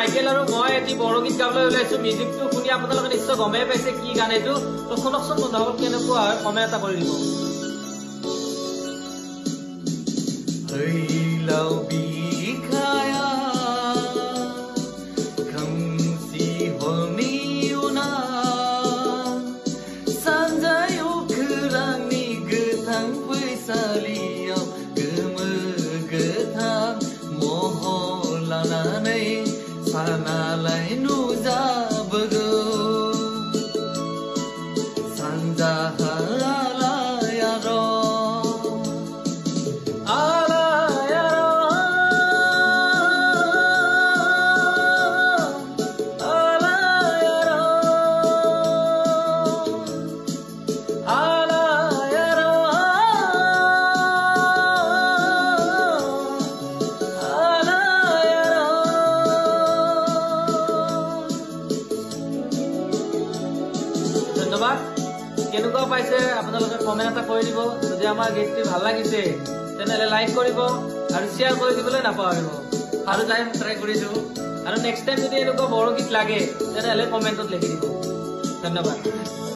Michael আৰু মই এটি বৰগীত গাবলৈ ওলাইছো। মিউজিকটো শুনি আপোনালোকে নিশ্চয় গমেই পাইছে কি গান এইটো। তো শুনকচোন বন্ধুসকল কেনেকুৱা হয়, কমেণ্ট এটা কৰি দিব। Sanalai nuzabgo sanjahalayaro alayaro alayaro alayaro ধন্যবাদ। কেনেকুৱা পাইছে আপোনালোকে কমেণ্ট এটা কৰি দিব। যদি আমাৰ গীতটি ভাল লাগিছে তেনেহলে লাইক কৰিব আৰু শ্বেয়াৰ কৰি দিবলৈ নাপাহৰিব। আৰু টাইম ট্ৰাই কৰিছো আৰু নেক্সট টাইম যদি এনেকুৱা বড়ো গীত লাগে তেনেহলে কমেণ্টত লিখি দিব। ধন্যবাদ।